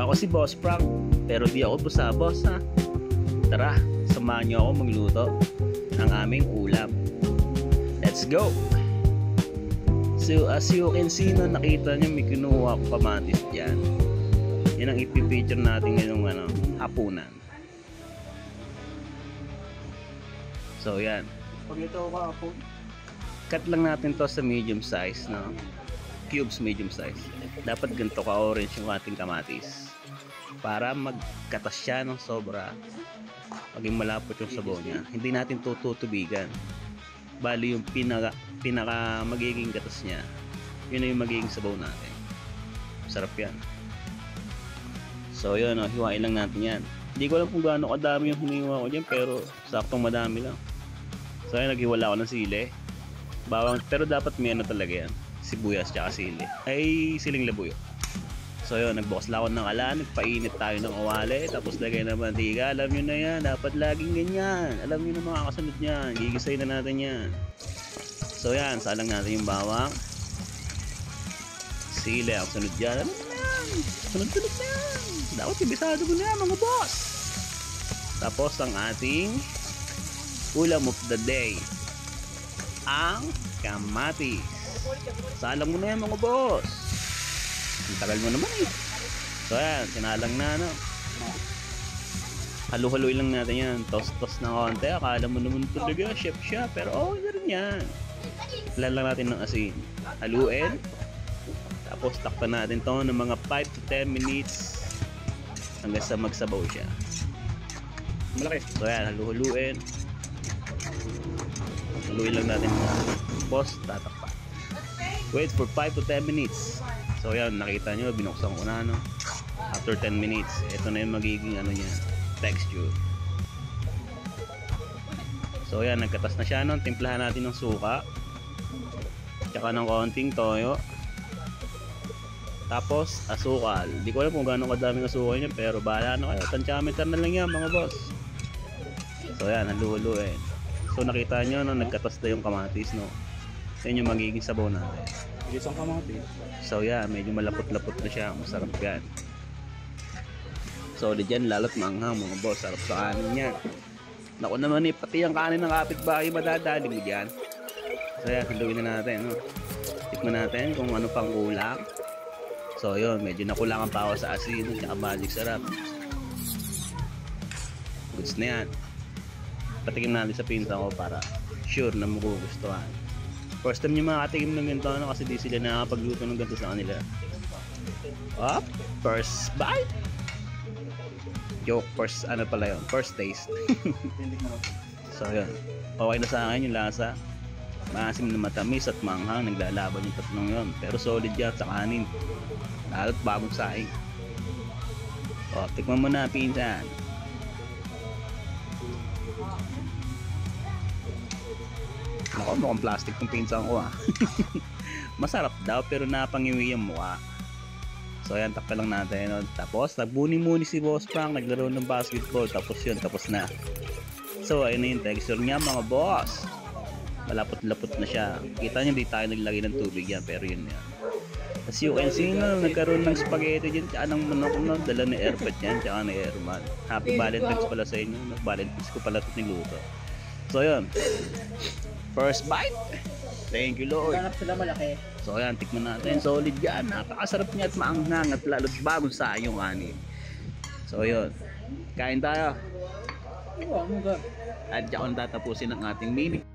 Ako si Boss Frank, pero di ako boss ha. Tara, samahan niyo ako magluto ng aming ulam. Let's go! So as you can see, no, nakita niyo may kinuha akong kamatis dyan. Yan ang ipipicture natin ngayong hapunan. So yan. Pag ito ka hapon, Cut lang natin to sa medium size, no? Cubes medium size. Dapat ganito ka-orange yung ating kamatis. Para magkatas siya ng sobra. Maging malapot yung sabaw niya. Hindi natin tutubigan. Bali yung pinaka magiging katas niya. Yun na yung magiging sabaw natin. Sarap yan. So yun, no? Hiwain lang natin yan. Hindi ko alam kung gaano kadami yung hiniwa ko dyan, pero saktong madami lang. So yun, naghiwala ako ng sili. Bawang, pero dapat may talaga yan. Sibuyas tsaka sili. Ay, siling labuyo. So yun, nagbukas lang ako ng kalan, nagpainit tayo ng kawali, tapos lagay na mantika. Alam nyo na yan, dapat laging ganyan. Alam nyo na mga kasunod yan. Gigisay na natin yan. So yan, salang natin yung bawang. Sili, ang sunod yan. Ano na yan? Sunod-sunod na yan. Dapat ibisado mo na yan, mga boss. Tapos ang ating ulam of the day, ang kamatis. Salang mo na yan, mga boss. Ang tagal mo naman eh. So yan, sinalang na, no? Halu-haluin lang natin yan. Toss-toss na konti. Akala mo naman talaga chef siya, pero okay na rin yan. Ilan lang natin ng asin. Haluin. Tapos takpan natin to ng mga 5 to 10 minutes hanggang sa magsabaw siya. malaki. So yan, halu-haluin. Haluin lang natin. Tapos tatakpan. Wait for 5 to 10 minutes. So yan, nakita nyo, binuksan ko na, no? After 10 minutes, ito na yung magiging niya, texture. So yan, nagkatas na siya, no? Timplahan natin ng suka, tsaka ng konting toyo, tapos asukal. Di ko alam kung gaano kadaming asukal niya, pero bahala na kayo, tansyameter na lang yan, mga boss. So yan, halu-haluin. So nakita nyo, no? Nagkatas na yung kamatis, no? Yan yung magiging sabaw natin. Isang kamatis. So yeah, medyo malapot-lapot na siya. Masarap yan. So dyan, lalo't maanghang, mga boss. Sarap sa kanin yan. Naku naman eh, pati yung kanin ng kapitbahay madadali mo dyan. So yeah, haluin na natin, no? Tikman natin kung ano pang kulang. So yun, medyo nakulangan pa ako sa asin at magic sarap. Goods na yan. Patikim natin sa pinsan ko para sure na magugustuhan. First time nyo makatikim ng ganito, no? Kasi di sila nakakapagluto ng ganito sa kanila. Up, first bite. Joke, first pala yun, first taste. So yun, okay na sa akin yung lasa. Maasim na matamis at manghang, naglalaban yung tatlong yun. Pero solid yan sa kanin. Lalo't bagong saing. O, tikman mo na, pinsan. Ako, mukhang plastic ng pinsan ko ah. Masarap daw pero napangiwi yung mukha. So yan, takpa lang natin, no? Tapos nagbuni-muni si Boss Frank, naglaro ng basketball. Tapos yun, tapos na. So ayun na yung texture niya, mga boss. Malapot-lapot na siya. Kita nyo, di tayo naglagay ng tubig yan, pero yun yan. As you can see, no, nagkaroon ng spaghetti dyan, tsaka ng manok, no? Dala ni Airpet yan, tsaka ni Airman. Happy Valentine's pala sa inyo, no? Valentine's ko pala ito nagluto. So yun, first bite. Thank you, Lord. Hanap sila malaki. So ayan, tikman natin. Solid yan. Napakasarap niya at maanghang at lalo't bagong sa yung kanin. So yun, kain tayo. Oo, ano ba? At diyan tatapusin ang ating mini